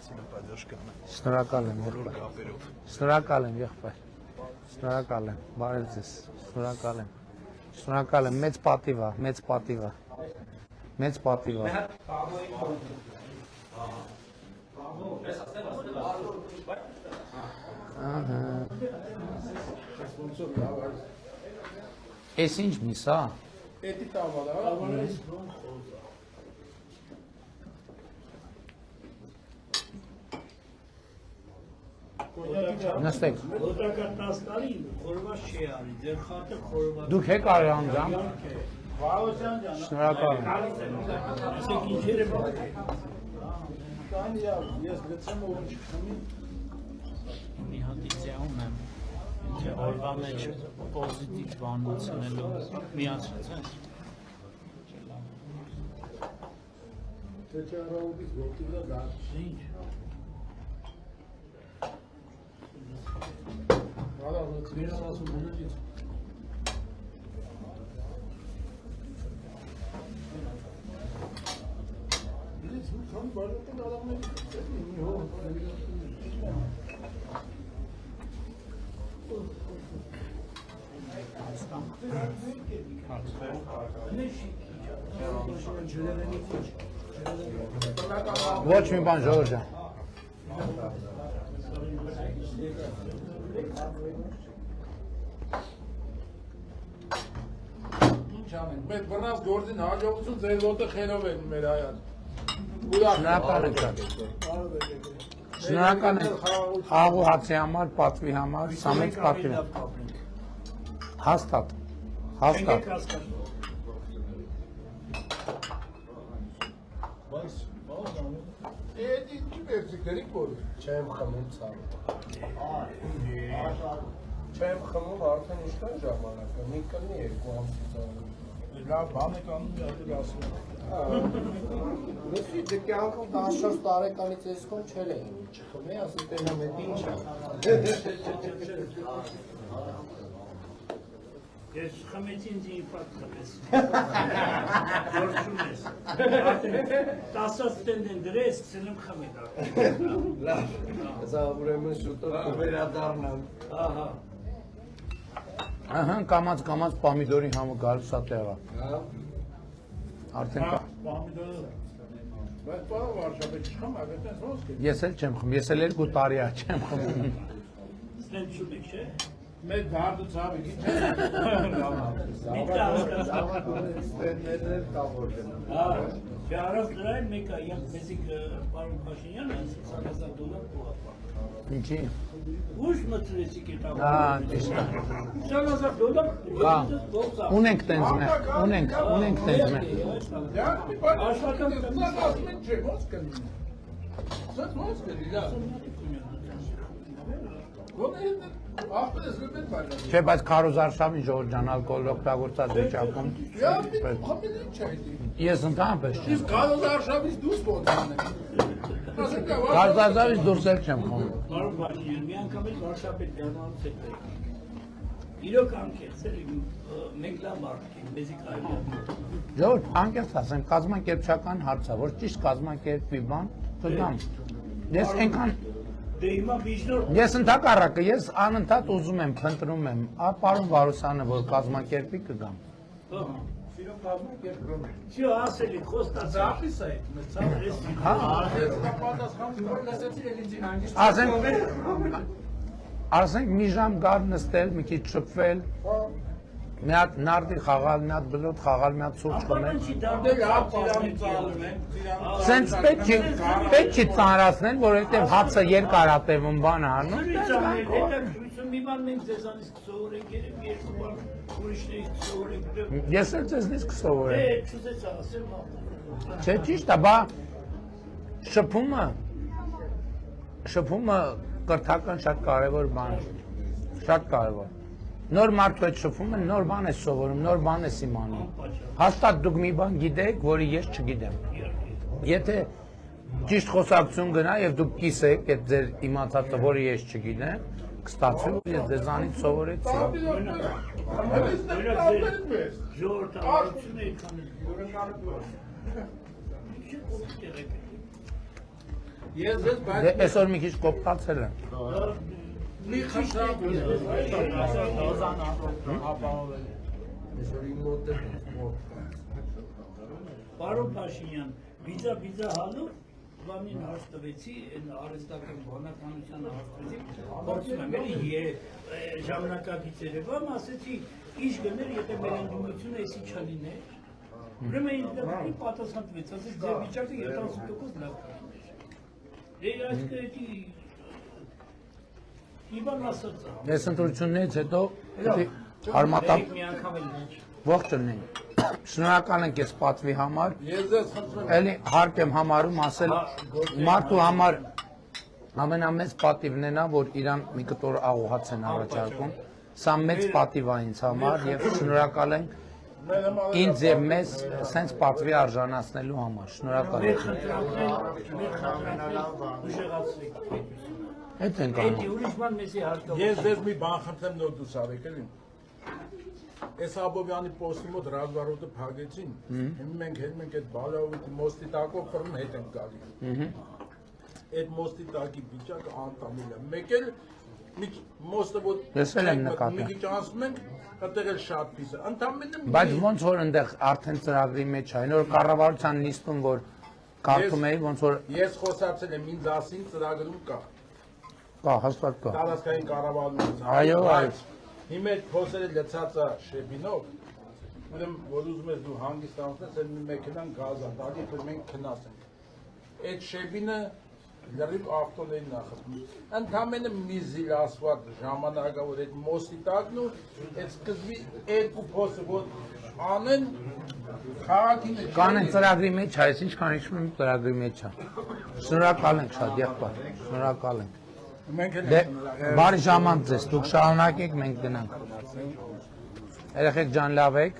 Սպասибо, поддержка. Շնորհակալ եմ, եղբայր։ Շնորհակալ եմ, եղբայր։ Շնորհակալ եմ, բարև ձեզ։ Շնորհակալ եմ։ Շնորհակալ եմ, մեծ պատիվ է, մեծ պատիվ է։ Մեծ պատիվ է։ Ահա։ Էս ինչ միս է։ Էդի տավալա, Նստեք։ Ոտական 10 տարի խորված չի արի, ձեր խատը խորված։ Դուք եք արի անձամ։ Վաղոջան ջան, Շնորհակալ եմ։ Ասեք ինչեր է բաղ։ կան ես գցեմ ու չխմի։ Մի հատ իդեա ունեմ։ Ինչ օրվա մեջ պոզիտիվ բան ունենալու միացած է։ Թե չարողից գործիքն դա Ինչ։ Ալա վերան ասում ունեցից։ Դից ու քան բաժանեն ալամների մի հող Ոչ մի բան Ժորժ ջան։ Ինչ անենք, մեր բռնած գործին հաջողություն ձեր ոտը խելով են մեր հայան։ Շնորհակալ եմ շատ։ Շնորհակալ եմ աղու հացի համար, պատվի համար, սա մեծ պատիվ է։ Հաստատ, հաստատ։ Էդ ինչի վերցիք դերիք որ չեմ խմում ցավ։ Չեմ խմում արդեն ինչքան ժամանակ է, մի կլնի 2 ամսից ավելի։ Լավ բան եք անում դեռ ասում։ Լսի, դե կյանքում 14 տարեկանից ես կոմ չել եմ չխմի, ասում տենա մետ ինչ է։ Ես խմեցի ինձ ինֆարկտ խմես։ Գործում ես։ 10 տենդեն դրես, սկսել եմ խմել արդեն։ Լավ, սա ուրեմն շուտով կվերադառնամ։ Ահա։ Ահա կամած պամիդորի համը գալուս է տեղը։ Արդեն կա։ Բայց բանը վարշապետ չխամ, այդպես ոնց կե։ Ես էլ չեմ խմում, ես էլ 2 տարի է չեմ խմում։ Ստենց չունեք, չէ։ Մեկ դարդու ցավի քիչ է։ Ստեններներ կա որ գնամ։ Չարավ դրա մեկը յակ մեզիկ պարոն Փաշինյանը $20,000 փոխապա։ Ինչի։ Ուշ մտրեցիք այդ Հա, ապա։ ճիշտ է։ $20,000 Հա։ Ունենք տենց մենք, ունենք տենց մենք։ Դա մի բան աշխատանք ասում են չէ, ոնց կլինի։ Սա ոնց կլինի, դա։ Ոնց ապրես գտել բաժան։ Չէ, բայց քարոզարշավին Ժորժ ջան ալկոհոլ օգտագործած վիճակում։ Դա մի խմել ինչ է դի։ Ես ընդհանրապես չեմ։ Իսկ կարոզարշավից դուրս ոնց անենք։ Քարոզարշավից դուրս էլ չեմ խմում։ Պարոն Փաշինյան, մի անգամ էլ վարշապետ դառնալուց հետո եկեք։ Իրոք անկեղծ էր, մենք լավ մարդիկ ենք, մեզի կարելի է։ Ժողովուրդ, անկեղծ ասեմ, կազմակերպչական հարց է, որ ճիշտ կազմակերպվի բան, կգամ։ Ես այնքան Դե հիմա միջնորդ Ես ընդհակառակը, ես անընդհատ ուզում եմ, փնտրում եմ, պարոն Վարուսյանը, որ կազմակերպի կգամ։ Սիրո կազմակերպում։ Չի ասելի, խոստացա։ Ծախիս է, մեր ծախս։ Հա, ասենք մի ժամ գար նստել, մի քիչ շփվել, մի հատ նարդի խաղալ, մի հատ բլոտ խաղալ, մի հատ սուրճ խմել։ Սենց պետք չի ծանրացնել, որովհետև հացը երկար է տևում բան անում։ Մի բան մենք ձեզանից կսովորենք, երբ երկու բան ուրիշներից կսովորենք։ Ես էլ ձեզնից կսովորեմ։ Չուզեց ասել Չէ, ճիշտ է, բա շփումը կրթական շատ կարևոր բան է, շատ կարևոր։ Նոր մարդու հետ շփումը, նոր բան է սովորում, նոր բան է իմանում։ Հաստատ դուք մի բան գիտեք, որը ես չգիտեմ։ Եթե ճիշտ խոսակցություն գնա եւ դուք կիսեք այդ ձեր իմացածը, որը ես չգիտեմ, կստացվի, որ ես ձեզանից սովորեցի։ Ես ես Դե բայց այսօր մի քիչ կոպտացել եմ։ մի խնդրեմ ապահովել։ Այսօր իմ մոտ է Պարոն Փաշինյան, վիզա հալով բանին հարց տվեցի, այն արհեստական բանականության հարց տվեցի, փորձում եմ էլի ժամանակակից Երևան, ասեցի, ինչ գներ, եթե մեր ընդդիմությունը էսի չլիներ, ուրեմն ինձ դեպի պատասխան տվեց, ասեց, ձեր վիճակը 70% լավ կլիներ։ Դե այսինքն Իվան ասաց։ Այս ընտրություններից հետո արմատապ Մի անգամ էլ ողջունին։ Շնորհակալ ենք այս պատվի համար։ Ես ես խնդրեմ Էլի հարկ եմ համարում ասել մարդու համար ամենամեծ պատիվն է նա, որ իրան մի կտոր աղոհաց են առաջարկում։ Սա մեծ պատիվ է ինձ համար եւ շնորհակալ ենք ինձ եւ մեզ սենց պատվի արժանացնելու համար։ Շնորհակալ մեր ենք։ խնդրանքն ուժեղացրեք։ Այդ ենք Էդի անում։ ուրիշ բան մեզի հարկավոր։ Ես ձեզ մի բան խնդրեմ նոր դուս արեք էլի։ Այս Աբովյանի պոստի մոտ ռազմավարոտը փակեցին։ Մենք այդ Բալավի մոստի տակով ֆրմ հետ ենք գալի։ Այդ մոստի տակի վիճակը անտանելի է։ Մեկ էլ մի մոստը որ Ես էլ եմ նկատել։ Մի քիչ անցնում ենք, այդտեղ էլ շատ պիս է։ Ընդամենը Բայց ոնց որ այնտեղ արդեն ծրագրի մեջ է, նոր կառավարության նիստում որ կարդում էի, ոնց որ Ես խոսացել եմ ինձ ասին ծրագրում կա։ կա հաստատ կա։ Տարածքային կառավարություն։ Այո, այո։ Հիմա այդ փոսերը լցած է շեբինով։ Ուրեմն որ ուզում ես դու հանգիստ անցնես, այդ մի մեքենան գազ է տալի, որ մենք քնասենք։ Այդ շեբինը լրիվ ավտոների նախատում։ Ընդամենը մի զիլ ասված ժամանակա որ այդ մոստի տակն ու այդ սկզբի երկու փոսը որ անեն քաղաքին Կան են ծրագրի մեջ, այս ինչքան հիշում եմ ծրագրի մեջ է։ Շնորհակալ ենք շատ եղբայր։ Շնորհակալ ենք։ մենք էլ Դե բարի ժամանց ձեզ, դուք շարունակեք, մենք գնանք։ Երեխեք ջան լավ եք։